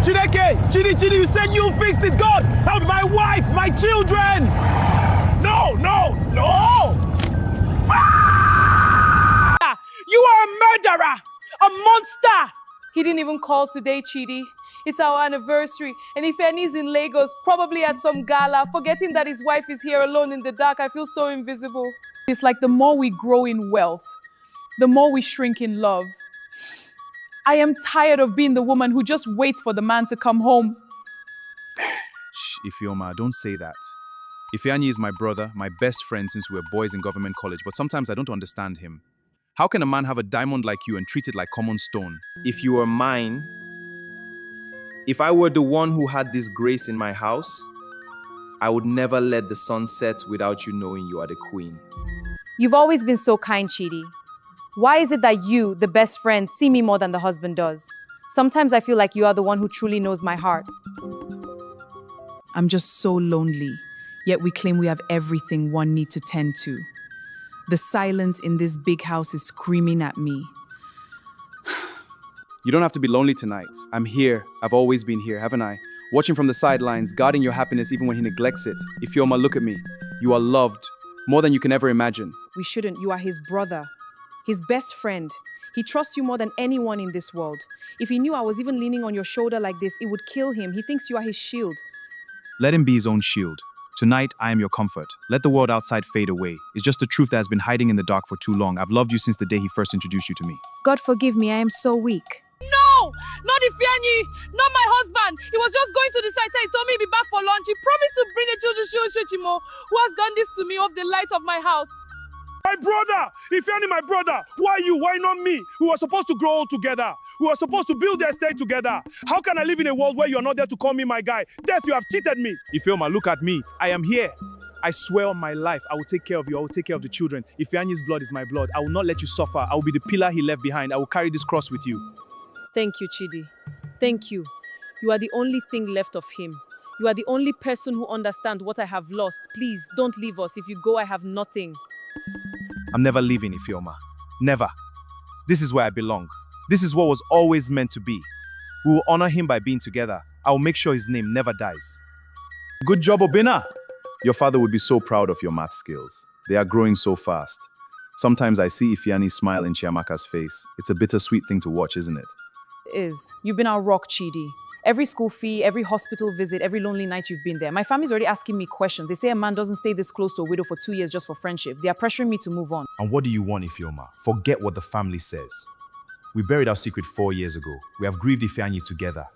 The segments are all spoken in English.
Chineke, Chidi, you said you fixed it. God, help my wife, my children. No! You are a murderer, a monster. He didn't even call today, Chidi. It's our anniversary, and Ifeanyi's in Lagos, probably at some gala, forgetting that his wife is here alone in the dark. I feel so invisible. It's like the more we grow in wealth, the more we shrink in love. I am tired of being the woman who just waits for the man to come home. Shh, Ifeoma, don't say that. Ifeanyi is my brother, my best friend since we were boys in government college, but sometimes I don't understand him. How can a man have a diamond like you and treat it like common stone? If you were mine, if I were the one who had this grace in my house, I would never let the sun set without you knowing you are the queen. You've always been so kind, Chidi. Why is it that you, the best friend, see me more than the husband does? Sometimes I feel like you are the one who truly knows my heart. I'm just so lonely, yet we claim we have everything one needs to tend to. The silence in this big house is screaming at me. You don't have to be lonely tonight. I'm here. I've always been here, haven't I? Watching from the sidelines, guarding your happiness even when he neglects it. Ifeoma, look at me. You are loved, more than you can ever imagine. We shouldn't. You are his brother, his best friend. He trusts you more than anyone in this world. If he knew I was even leaning on your shoulder like this, it would kill him. He thinks you are his shield. Let him be his own shield. Tonight, I am your comfort. Let the world outside fade away. It's just the truth that has been hiding in the dark for too long. I've loved you since the day he first introduced you to me. God forgive me, I am so weak. No! Not Ifeanyi! Not my husband! He was just going to the site. He told me he'd be back for lunch. He promised to bring the children Shimo, who has done this to me off the light of my house. My brother! Ifeanyi, my brother! Why you? Why not me? We were supposed to grow old together. We were supposed to build the estate together. How can I live in a world where you're not there to call me my guy? Death, you have cheated me. Ifeoma, look at me. I am here. I swear on my life, I will take care of you. I will take care of the children. Ifeanyi's blood is my blood. I will not let you suffer. I will be the pillar he left behind. I will carry this cross with you. Thank you, Chidi. Thank you. You are the only thing left of him. You are the only person who understands what I have lost. Please, don't leave us. If you go, I have nothing. I'm never leaving, Ifeoma. Never. This is where I belong. This is what was always meant to be. We will honor him by being together. I will make sure his name never dies. Good job, Obina. Your father would be so proud of your math skills. They are growing so fast. Sometimes I see Ifeanyi smile in Chiamaka's face. It's a bittersweet thing to watch, isn't it? It is. You've been our rock, Chidi. Every school fee, every hospital visit, every lonely night you've been there. My family's already asking me questions. They say a man doesn't stay this close to a widow for 2 years just for friendship. They are pressuring me to move on. And what do you want, Ifeoma? Forget what the family says. We buried our secret 4 years ago. We have grieved Ifeanyi together.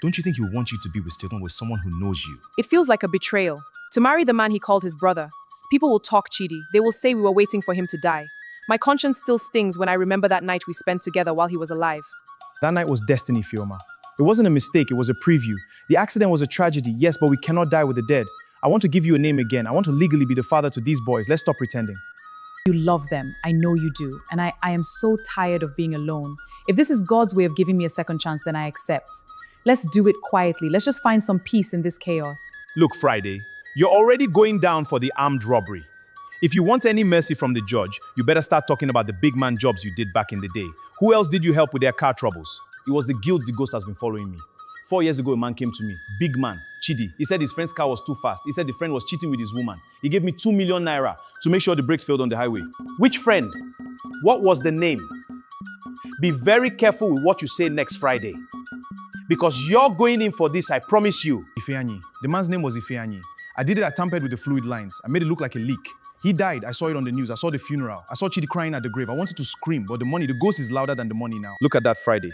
Don't you think he wants you to be with someone who knows you? It feels like a betrayal. To marry the man he called his brother. People will talk, Chidi. They will say we were waiting for him to die. My conscience still stings when I remember that night we spent together while he was alive. That night was destiny, Ifeoma. It wasn't a mistake, it was a preview. The accident was a tragedy, yes, but we cannot die with the dead. I want to give you a name again. I want to legally be the father to these boys. Let's stop pretending. You love them. I know you do. And I am so tired of being alone. If this is God's way of giving me a second chance, then I accept. Let's do it quietly. Let's just find some peace in this chaos. Look, Friday, you're already going down for the armed robbery. If you want any mercy from the judge, you better start talking about the big man jobs you did back in the day. Who else did you help with their car troubles? It was the guilt the ghost has been following me. 4 years ago, a man came to me, big man, Chidi. He said his friend's car was too fast. He said the friend was cheating with his woman. He gave me 2 million naira to make sure the brakes failed on the highway. Which friend? What was the name? Be very careful with what you say next Friday. Because you're going in for this, I promise you. Ifeanyi. The man's name was Ifeanyi. I did it, I tampered with the fluid lines. I made it look like a leak. He died, I saw it on the news, I saw the funeral. I saw Chidi crying at the grave. I wanted to scream, but the ghost is louder than the money now. Look at that, Friday.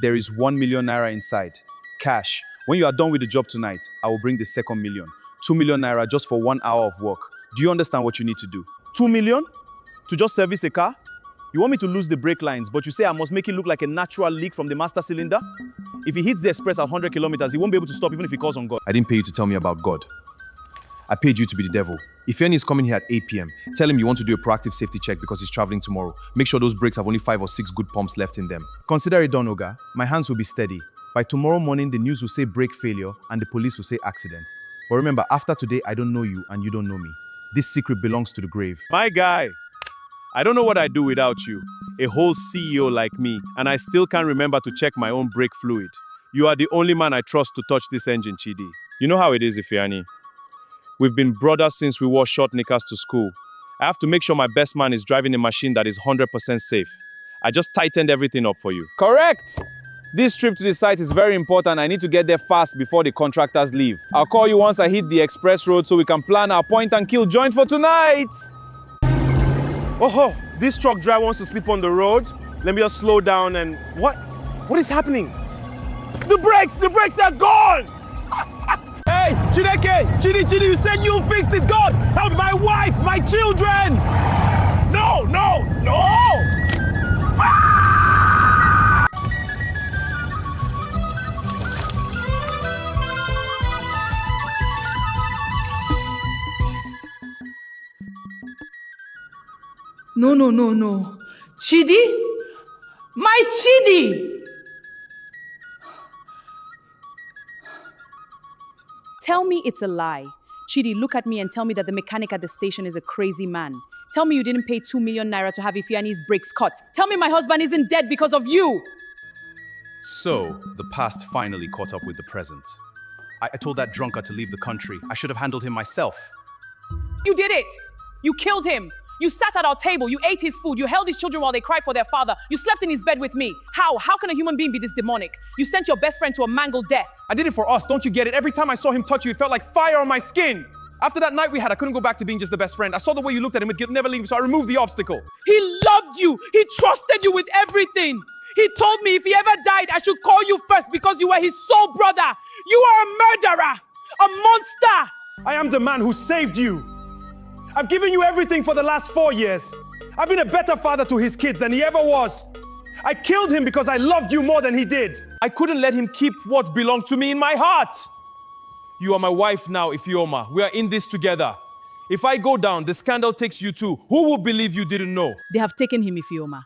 There is 1 million naira inside. Cash. When you are done with the job tonight, I will bring the second million. 2 million naira just for 1 hour of work. Do you understand what you need to do? 2 million? To just service a car? You want me to lose the brake lines, but you say I must make it look like a natural leak from the master cylinder? If he hits the express at 100 kilometers, he won't be able to stop even if he calls on God. I didn't pay you to tell me about God. I paid you to be the devil. Ifeanyi is coming here at 8 p.m. Tell him you want to do a proactive safety check because he's traveling tomorrow. Make sure those brakes have only 5 or 6 good pumps left in them. Consider it done, Oga. My hands will be steady. By tomorrow morning, the news will say brake failure and the police will say accident. But remember, after today, I don't know you and you don't know me. This secret belongs to the grave. My guy, I don't know what I'd do without you. A whole CEO like me, and I still can't remember to check my own brake fluid. You are the only man I trust to touch this engine, Chidi. You know how it is, Ifeanyi. We've been brothers since we wore short knickers to school. I have to make sure my best man is driving a machine that is 100% safe. I just tightened everything up for you. Correct! This trip to the site is very important. I need to get there fast before the contractors leave. I'll call you once I hit the express road so we can plan our point and kill joint for tonight. Oh, this truck driver wants to sleep on the road. Let me just slow down and... What? What is happening? The brakes are gone! Hey, Chineke! Chidi, you said you fixed it. God, help my wife, my children! No! No. Chidi? My Chidi! Tell me it's a lie. Chidi, look at me and tell me that the mechanic at the station is a crazy man. Tell me you didn't pay 2 million naira to have Ifeanyi's brakes cut. Tell me my husband isn't dead because of you. So, the past finally caught up with the present. I told that drunkard to leave the country. I should have handled him myself. You did it! You killed him! You sat at our table, you ate his food, you held his children while they cried for their father, you slept in his bed with me. How? How can a human being be this demonic? You sent your best friend to a mangled death. I did it for us, don't you get it? Every time I saw him touch you, it felt like fire on my skin. After that night we had, I couldn't go back to being just the best friend. I saw the way you looked at him, it never leave, so I removed the obstacle. He loved you! He trusted you with everything! He told me if he ever died, I should call you first because you were his soul brother! You are a murderer! A monster! I am the man who saved you. I've given you everything for the last 4 years. I've been a better father to his kids than he ever was. I killed him because I loved you more than he did. I couldn't let him keep what belonged to me in my heart. You are my wife now, Ifeoma. We are in this together. If I go down, the scandal takes you too. Who will believe you didn't know? They have taken him, Ifeoma.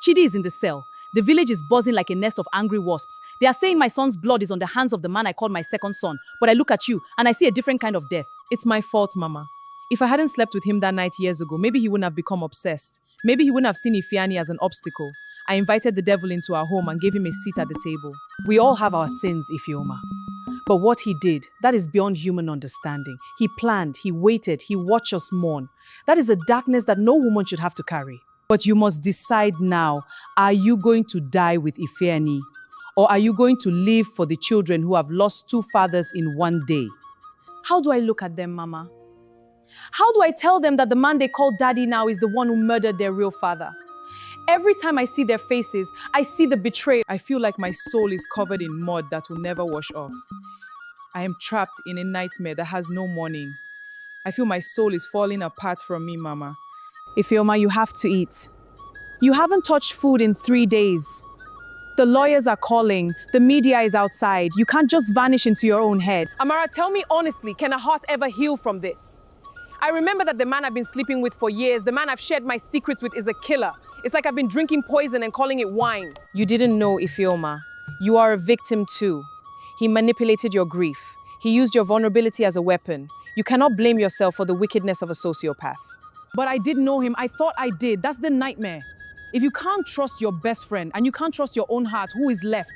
Chidi is in the cell. The village is buzzing like a nest of angry wasps. They are saying my son's blood is on the hands of the man I called my second son. But I look at you and I see a different kind of death. It's my fault, Mama. If I hadn't slept with him that night years ago, maybe he wouldn't have become obsessed. Maybe he wouldn't have seen Ifeanyi as an obstacle. I invited the devil into our home and gave him a seat at the table. We all have our sins, Ifeoma. But what he did, that is beyond human understanding. He planned, he waited, he watched us mourn. That is a darkness that no woman should have to carry. But you must decide now, are you going to die with Ifeanyi? Or are you going to live for the children who have lost 2 fathers in 1 day? How do I look at them, Mama? How do I tell them that the man they call daddy now is the one who murdered their real father? Every time I see their faces, I see the betrayal. I feel like my soul is covered in mud that will never wash off. I am trapped in a nightmare that has no morning. I feel my soul is falling apart from me, Mama. Ifeoma, you have to eat. You haven't touched food in 3 days. The lawyers are calling. The media is outside. You can't just vanish into your own head. Amara, tell me honestly, can a heart ever heal from this? I remember that the man I've been sleeping with for years, the man I've shared my secrets with, is a killer. It's like I've been drinking poison and calling it wine. You didn't know, Ifeoma. You are a victim too. He manipulated your grief. He used your vulnerability as a weapon. You cannot blame yourself for the wickedness of a sociopath. But I did know him. I thought I did. That's the nightmare. If you can't trust your best friend and you can't trust your own heart, who is left?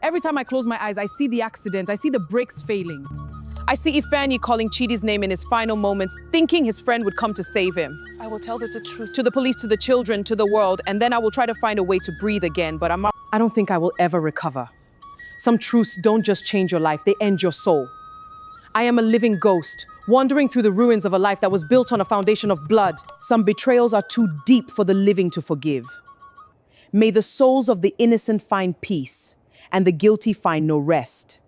Every time I close my eyes, I see the accident. I see the brakes failing. I see Ifeanyi calling Chidi's name in his final moments, thinking his friend would come to save him. I will tell the truth to the police, to the children, to the world, and then I will try to find a way to breathe again, but I don't think I will ever recover. Some truths don't just change your life, they end your soul. I am a living ghost, wandering through the ruins of a life that was built on a foundation of blood. Some betrayals are too deep for the living to forgive. May the souls of the innocent find peace, and the guilty find no rest.